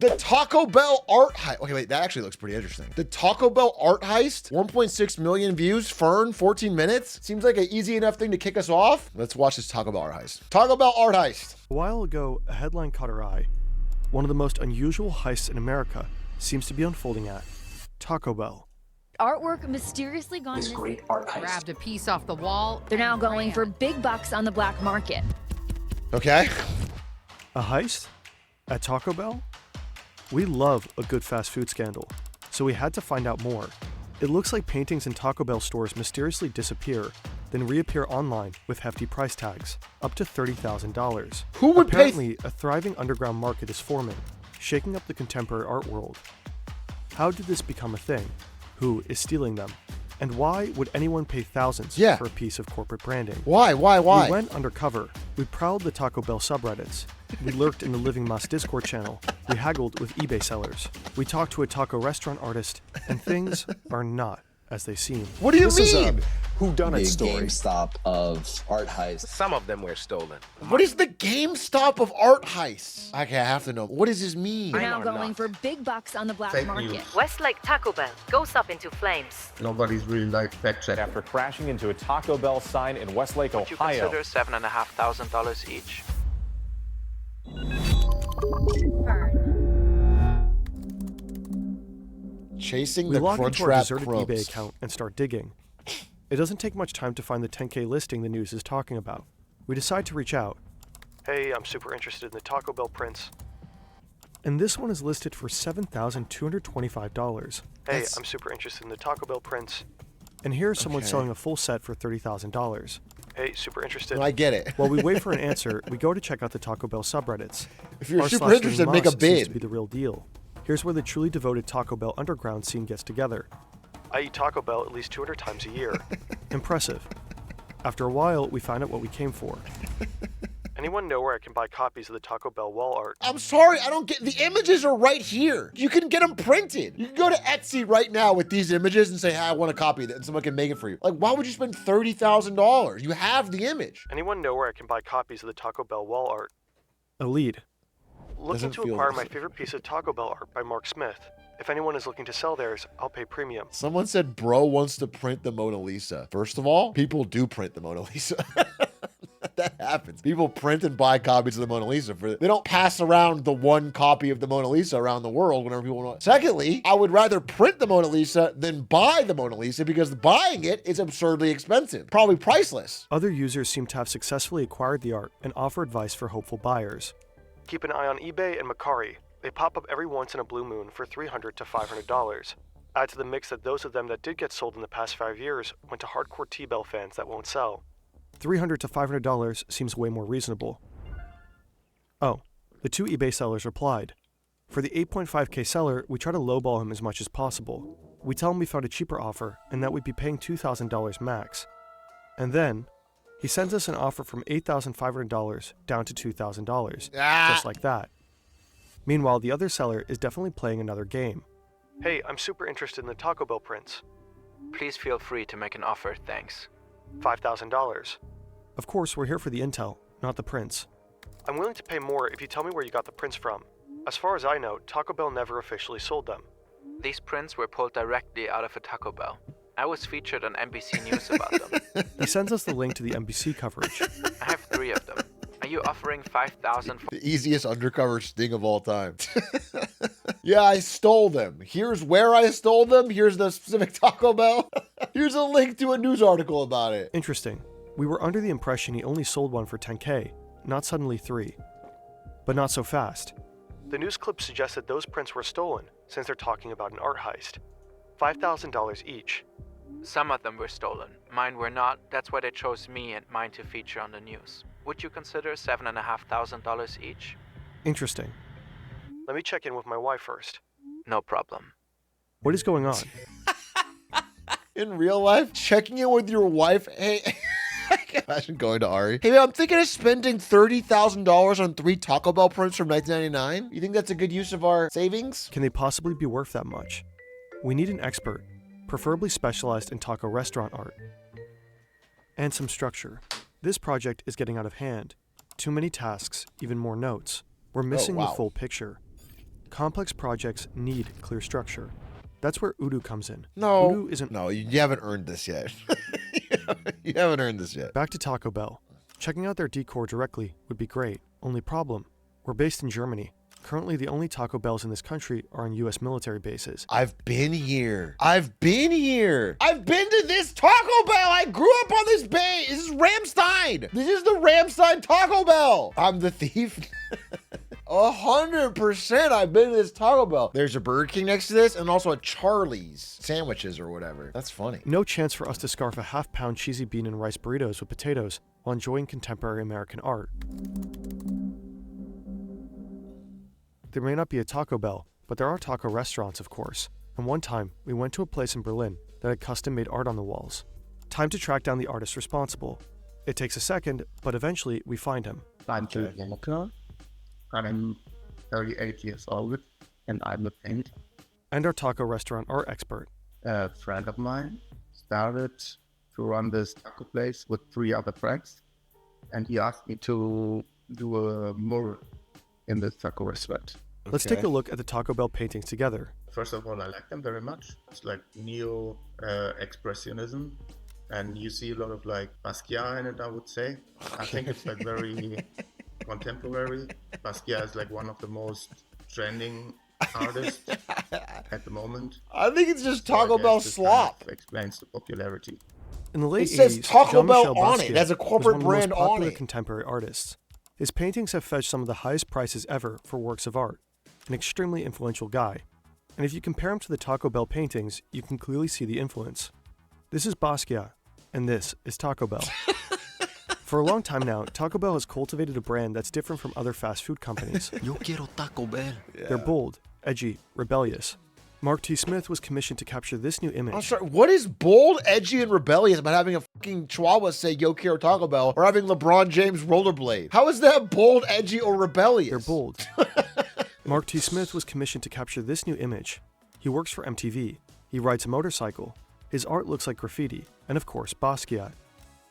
The Taco Bell art heist. Okay, wait, that actually looks pretty interesting. The Taco Bell art heist, 1.6 million views, Fern, 14 minutes. Seems like an easy enough thing to kick us off. Let's watch this Taco Bell art heist. Taco Bell art heist. A while ago, a headline caught our eye. One of the most unusual heists in America seems to be unfolding at Taco Bell. Artwork mysteriously gone This missing. great art heist. Grabbed a piece off the wall. They're now going for big bucks on the black market. Okay. A heist? At Taco Bell? We love a good fast food scandal, so we had to find out more. It looks like paintings in Taco Bell stores mysteriously disappear, then reappear online with hefty price tags, up to $30,000. Who would Apparently, a thriving underground market is forming, shaking up the contemporary art world. How did this become a thing? Who is stealing them? And why would anyone pay thousands for a piece of corporate branding? Why? We went undercover. We prowled the Taco Bell subreddits. We lurked in the Living Moss Discord channel. We haggled with eBay sellers. We talked to a taco restaurant artist, and things are not as they seem. What do you This mean? is a whodunit story. GameStop of art heist. Some of them were stolen. What is the GameStop of art heists? Okay, I have to know. What does this mean? They're now going for big bucks on the black Fake market. news. Westlake Taco Bell goes up into flames. Nobody's really like fact check. After crashing into a Taco Bell sign in Westlake, Would you Ohio. consider $7,500 each? Chasing We the log into our Crunchwrap deserted crumbs. eBay account and start digging. It doesn't take much time to find the 10K listing the news is talking about. We decide to reach out. Hey, I'm super interested in the Taco Bell prints. And this one is listed for $7,225. Hey, I'm super interested in the Taco Bell prints. And here's someone selling a full set for $30,000. Hey, super interested. No, I get it. While we wait for an answer, we go to check out the Taco Bell subreddits. If you're super r// interested, make a Moss seems to bid. be the real deal. Here's where the truly devoted Taco Bell underground scene gets together. I eat Taco Bell at least 200 times a year. Impressive. After a while, we find out what we came for. Anyone know where I can buy copies of the Taco Bell wall art? I'm sorry, I don't get, the images are right here. You can get them printed. You can go to Etsy right now with these images and say, hey, I want a copy of that, and someone can make it for you. Like, why would you spend $30,000? You have the image. Anyone know where I can buy copies of the Taco Bell wall art? A lead. Looking Doesn't to feel acquire this. my favorite piece of Taco Bell art by Mark Smith. If anyone is looking to sell theirs, I'll pay premium. Someone said bro wants to print the Mona Lisa. First of all, people do print the Mona Lisa. That happens. People print and buy copies of the Mona Lisa. They don't pass around the one copy of the Mona Lisa around the world whenever people want. Secondly, I would rather print the Mona Lisa than buy the Mona Lisa because buying it is absurdly expensive, probably priceless. Other users seem to have successfully acquired the art and offer advice for hopeful buyers. Keep an eye on eBay and Mercari. They pop up every once in a blue moon for $300 to $500. Add to the mix that those of them that did get sold in the past 5 years went to hardcore T-Bell fans that won't sell. $300 to $500 seems way more reasonable. Oh, the two eBay sellers replied. For the 8.5K seller, we try to lowball him as much as possible. We tell him we found a cheaper offer and that we'd be paying $2,000 max. And then, he sends us an offer from $8,500 down to $2,000, just like that. Meanwhile, the other seller is definitely playing another game. Hey, I'm super interested in the Taco Bell prints. Please feel free to make an offer, thanks. $5,000. Of course, we're here for the intel, not the prints. I'm willing to pay more if you tell me where you got the prints from. As far as I know, Taco Bell never officially sold them. These prints were pulled directly out of a Taco Bell. I was featured on NBC News about them. He sends us the link to the NBC coverage. I have 3 of them. Are you offering $5,000 for... The easiest undercover sting of all time. Yeah, I stole them. Here's where I stole them. Here's the specific Taco Bell. Here's a link to a news article about it. Interesting. We were under the impression he only sold one for $10K, not suddenly 3. But not so fast. The news clip suggested those prints were stolen, since they're talking about an art heist. $5,000 each. Some of them were stolen. Mine were not. That's why they chose me and mine to feature on the news. Would you consider $7,500 each? Interesting. Let me check in with my wife first. No problem. What is going on? In real life, checking in with your wife. Hey, I can imagine going to Ari. Hey, man, I'm thinking of spending $30,000 on 3 Taco Bell prints from 1999. You think that's a good use of our savings? Can they possibly be worth that much? We need an expert, preferably specialized in taco restaurant art. And some structure. This project is getting out of hand. Too many tasks, even more notes. We're missing the full picture. complex projects need clear structure. That's where Udo comes in. No. Udo isn't. No, you haven't earned this yet. You haven't earned this yet. Back to Taco Bell. Checking out their decor directly would be great. Only problem, we're based in Germany. Currently, the only Taco Bells in this country are on US military bases. I've been here. I've been here. I've been to this Taco Bell. I grew up on this base. This is Ramstein. This is the Ramstein Taco Bell. I'm the thief. 100% I've been to this Taco Bell. There's a Burger King next to this and also a Charlie's sandwiches or whatever. That's funny. No chance for us to scarf a half-pound cheesy bean and rice burritos with potatoes while enjoying contemporary American art. There may not be a Taco Bell, but there are taco restaurants, of course. And one time, we went to a place in Berlin that had custom-made art on the walls. Time to track down the artist responsible. It takes a second, but eventually we find him. I'm Atrioc. I'm 38 years old and I'm a paint. And our taco restaurant art expert. A friend of mine started to run this taco place with 3 other friends, and he asked me to do a mural in this taco restaurant. Let's take a look at the Taco Bell paintings together. First of all, I like them very much. It's like neo-expressionism, and you see a lot of like Basquiat in it, I would say. I think it's like very contemporary. Basquiat is like one of the most trending artists at the moment. I think it's just So I Taco guess Bell this slop. kind of explains the popularity. In the late It says 80s, Taco Bell Jean-Michel on it. Basquiat That's a corporate was one of the brand most on popular it. contemporary artists. His paintings have fetched some of the highest prices ever for works of art. An extremely influential guy. And if you compare him to the Taco Bell paintings, you can clearly see the influence. This is Basquiat, and this is Taco Bell. For a long time now, Taco Bell has cultivated a brand that's different from other fast food companies. Yo quiero Taco Bell. They're bold, edgy, rebellious. Mark T. Smith was commissioned to capture this new image. I'm sorry, what is bold, edgy, and rebellious about having a fucking Chihuahua say Yo quiero Taco Bell or having LeBron James rollerblade? How is that bold, edgy, or rebellious? They're bold. Mark T. Smith was commissioned to capture this new image. He works for MTV. He rides a motorcycle. His art looks like graffiti. And of course, Basquiat.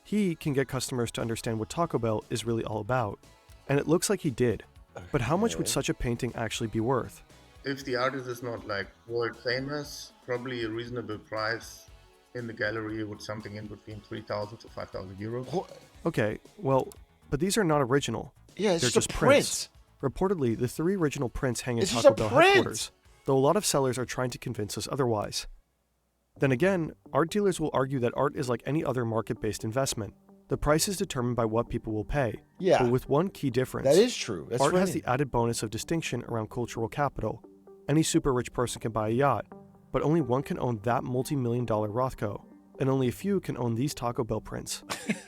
He can get customers to understand what Taco Bell is really all about. And it looks like he did. But how much would such a painting actually be worth? If the artist is not like world famous, probably a reasonable price in the gallery with something in between 3,000 to 5,000 euros. Okay, well, but these are not original. Yeah, it's They're just a prints. print. Reportedly, the 3 original prints hang in It's just Taco a Bell print. headquarters, though a lot of sellers are trying to convince us otherwise. Then again, art dealers will argue that art is like any other market-based investment. The price is determined by what people will pay. Yeah. But with one key difference. That is true. That's art right. has the added bonus of distinction around cultural capital. Any super rich person can buy a yacht, but only one can own that multi-million-dollar Rothko, and only a few can own these Taco Bell prints.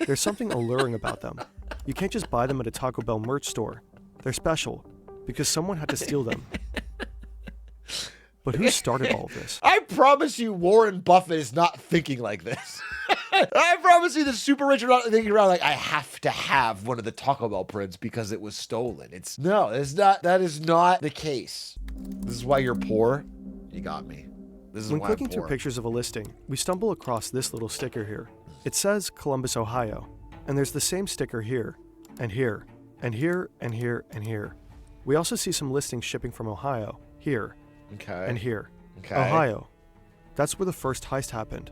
There's something alluring about them. You can't just buy them at a Taco Bell merch store. They're special, because someone had to steal them. But who started all of this? I promise you Warren Buffett is not thinking like this. I promise you the super rich are not thinking around like, I have to have one of the Taco Bell prints because it was stolen. That is not the case. This is why you're poor. You got me. This is When why clicking I'm through poor. pictures of a listing, we stumble across this little sticker here. It says Columbus, Ohio, and there's the same sticker here, and here, and here, and here, and here. We also see some listings shipping from Ohio, here, Okay. and here. Okay. Ohio. That's where the first heist happened,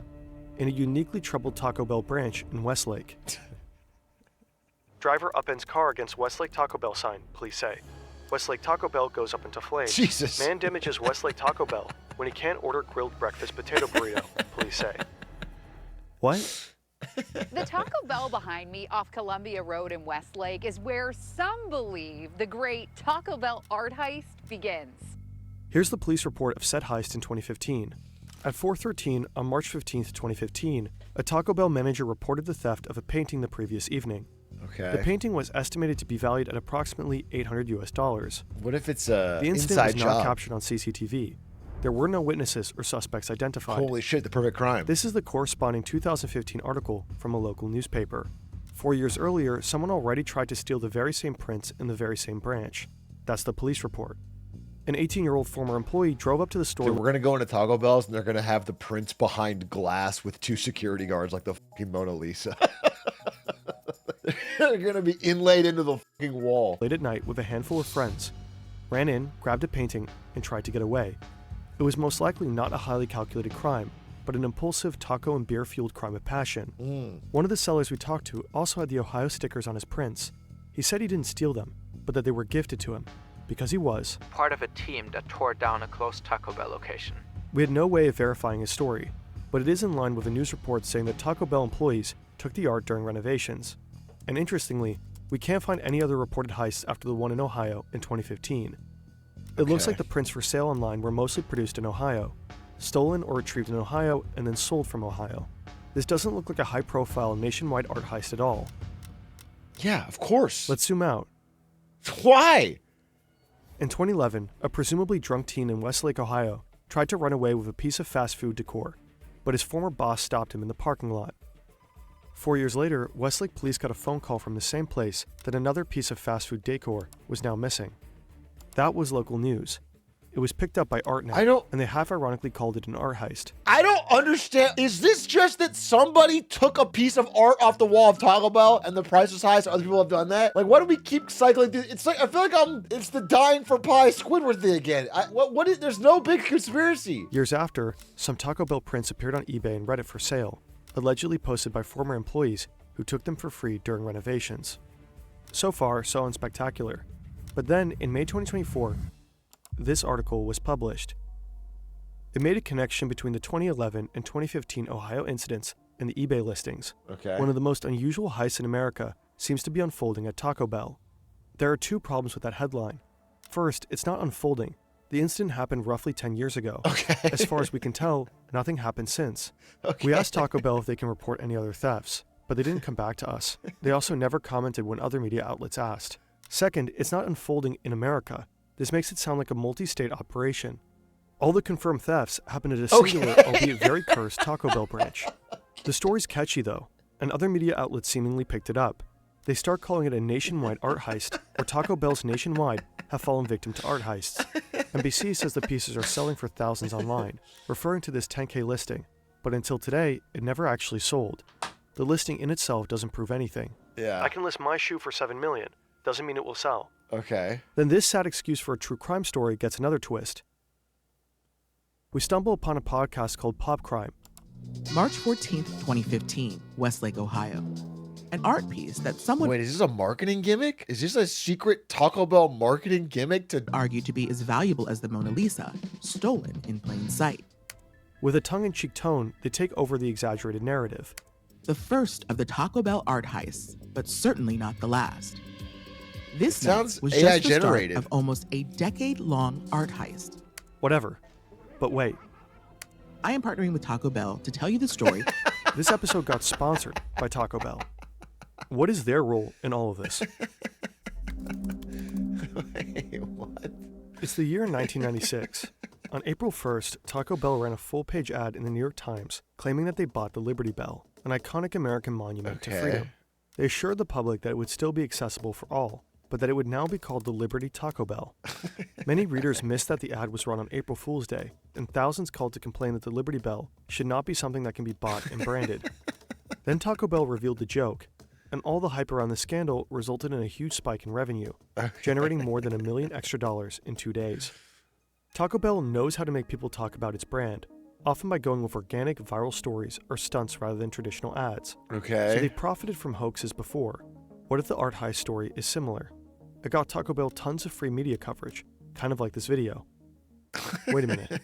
in a uniquely troubled Taco Bell branch in Westlake. Driver upends car against Westlake Taco Bell sign, police say. Westlake Taco Bell goes up into flames. Jesus. Man damages Westlake Taco Bell when he can't order grilled breakfast potato burrito, police say. What? The Taco Bell behind me off Columbia Road in Westlake is where some believe the great Taco Bell art heist begins. Here's the police report of said heist in 2015. At 4:13 on March 15, 2015, a Taco Bell manager reported the theft of a painting the previous evening. Okay. The painting was estimated to be valued at approximately $800. What if it's a The incident inside was not job? captured on CCTV. There were no witnesses or suspects identified. Holy shit, the perfect crime. This is the corresponding 2015 article from a local newspaper. 4 years earlier, someone already tried to steal the very same prints in the very same branch. That's the police report. An 18-year-old former employee drove up to the store. Dude, we're gonna go into Taco Bell's and they're gonna have the prints behind glass with 2 security guards like the fucking Mona Lisa. They're gonna be inlaid into the fucking wall. late at night with a handful of friends. ran in, grabbed a painting, and tried to get away. It was most likely not a highly calculated crime, but an impulsive taco and beer-fueled crime of passion. One of the sellers we talked to also had the Ohio stickers on his prints. He said he didn't steal them, but that they were gifted to him, because he was part of a team that tore down a closed Taco Bell location. We had no way of verifying his story, but it is in line with a news report saying that Taco Bell employees took the art during renovations. And interestingly, we can't find any other reported heists after the one in Ohio in 2015. It looks like the prints for sale online were mostly produced in Ohio, stolen or retrieved in Ohio, and then sold from Ohio. This doesn't look like a high-profile nationwide art heist at all. Yeah, of course. Let's zoom out. Why? In 2011, a presumably drunk teen in Westlake, Ohio, tried to run away with a piece of fast food decor, but his former boss stopped him in the parking lot. 4 years later, Westlake police got a phone call from the same place that another piece of fast food decor was now missing. That was local news. It was picked up by ArtNet, and they half-ironically called it an art heist. I don't understand. Is this just that somebody took a piece of art off the wall of Taco Bell and the price was high, so other people have done that? Like, why do we keep cycling through? It's like, I feel like it's the dying for pie Squidward thing again. There's no big conspiracy. Years after, some Taco Bell prints appeared on eBay and Reddit for sale, allegedly posted by former employees who took them for free during renovations. So far, so unspectacular. But then, in May 2024, this article was published. It made a connection between the 2011 and 2015 Ohio incidents and the eBay listings. Okay. One of the most unusual heists in America seems to be unfolding at Taco Bell. There are two problems with that headline. First, it's not unfolding. The incident happened roughly 10 years ago. Okay. As far as we can tell, nothing happened since. We asked Taco Bell if they can report any other thefts, but they didn't come back to us. They also never commented when other media outlets asked. Second, it's not unfolding in America. This makes it sound like a multi-state operation. All the confirmed thefts happened at a singular, albeit very cursed, Taco Bell branch. The story's catchy, though, and other media outlets seemingly picked it up. They start calling it a nationwide art heist, or Taco Bells nationwide have fallen victim to art heists. NBC says the pieces are selling for thousands online, referring to this 10K listing, but until today, it never actually sold. The listing in itself doesn't prove anything. Yeah. I can list my shoe for $7 million. Doesn't mean it will sell. Okay. Then this sad excuse for a true crime story gets another twist. We stumble upon a podcast called Pop Crime. March 14th, 2015, Westlake, Ohio. An art piece that someone... Wait, is this a marketing gimmick? Is this a secret Taco Bell marketing gimmick to... argued to be as valuable as the Mona Lisa, stolen in plain sight. With a tongue-in-cheek tone, they take over the exaggerated narrative. The first of the Taco Bell art heists, but certainly not the last. This sounds was AI just the generated. start of almost a decade-long art heist. Whatever. But wait. I am partnering with Taco Bell to tell you the story. This episode got sponsored by Taco Bell. What is their role in all of this? Wait, what? It's the year 1996. On April 1st, Taco Bell ran a full-page ad in the New York Times claiming that they bought the Liberty Bell, an iconic American monument to freedom. They assured the public that it would still be accessible for all, but that it would now be called the Liberty Taco Bell. Many readers missed that the ad was run on April Fool's Day, and thousands called to complain that the Liberty Bell should not be something that can be bought and branded. Then Taco Bell revealed the joke, and all the hype around the scandal resulted in a huge spike in revenue, generating more than $1 million extra in 2 days. Taco Bell knows how to make people talk about its brand, often by going with organic viral stories or stunts rather than traditional ads. Okay. So they've profited from hoaxes before. What if the art heist story is similar? It got Taco Bell tons of free media coverage, kind of like this video. Wait a minute.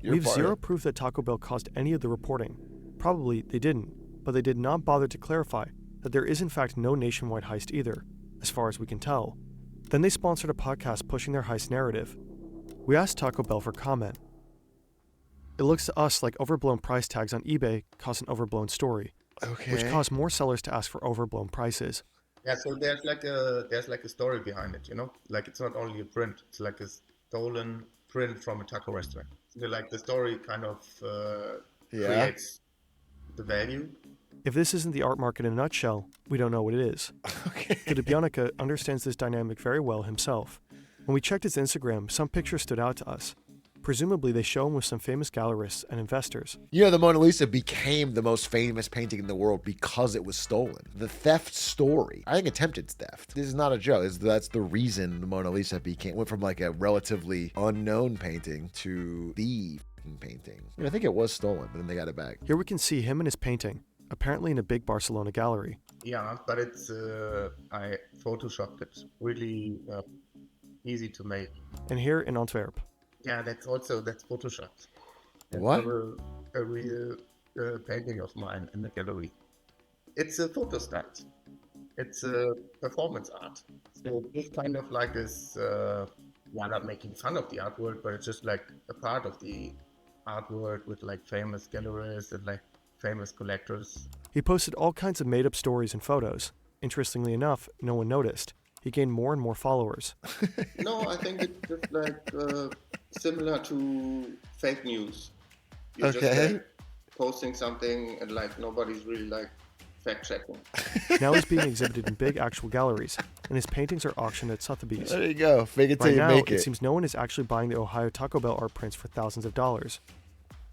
We have zero proof that Taco Bell caused any of the reporting. Probably they didn't, but they did not bother to clarify that there is in fact no nationwide heist either, as far as we can tell. Then they sponsored a podcast pushing their heist narrative. We asked Taco Bell for comment. It looks to us like overblown price tags on eBay cause an overblown story, which caused more sellers to ask for overblown prices. Yeah, so there's like a story behind it, you know? Like it's not only a print, it's like a stolen print from a taco restaurant. So like the story kind of creates the value. If this isn't the art market in a nutshell, we don't know what it is. Kidabionica understands this dynamic very well himself. When we checked his Instagram, some pictures stood out to us. Presumably, they show him with some famous gallerists and investors. You know, the Mona Lisa became the most famous painting in the world because it was stolen. The theft story, I think attempted theft. This is not a joke. That's the reason the Mona Lisa went from like a relatively unknown painting to the painting. I think it was stolen, but then they got it back. Here we can see him and his painting, apparently in a big Barcelona gallery. Yeah, but it's I photoshopped it. Really easy to make. And here in Antwerp. Yeah, that's photoshopped. That's What? A real painting of mine in the gallery. It's a photostat. It's a performance art. So it's kind of like this, not making fun of the artwork, but it's just like a part of the artwork with like famous gallerists and like famous collectors. He posted all kinds of made-up stories and photos. Interestingly enough, no one noticed. He gained more and more followers. No, I think it's just like similar to fake news. You're just like posting something and like nobody's really like fact checking. Now he's being exhibited in big actual galleries, and his paintings are auctioned at Sotheby's. There you go. Fake it till Right you now, make it it. seems no one is actually buying the Ohio Taco Bell art prints for thousands of dollars.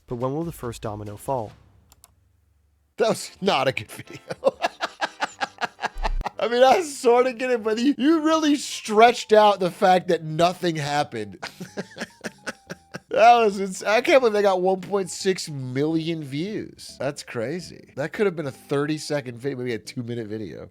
But when will the first domino fall? That was not a good video. I mean, I sort of get it, but you really stretched out the fact that nothing happened. I can't believe they got 1.6 million views. That's crazy. That could have been a 30-second video, maybe a 2-minute video.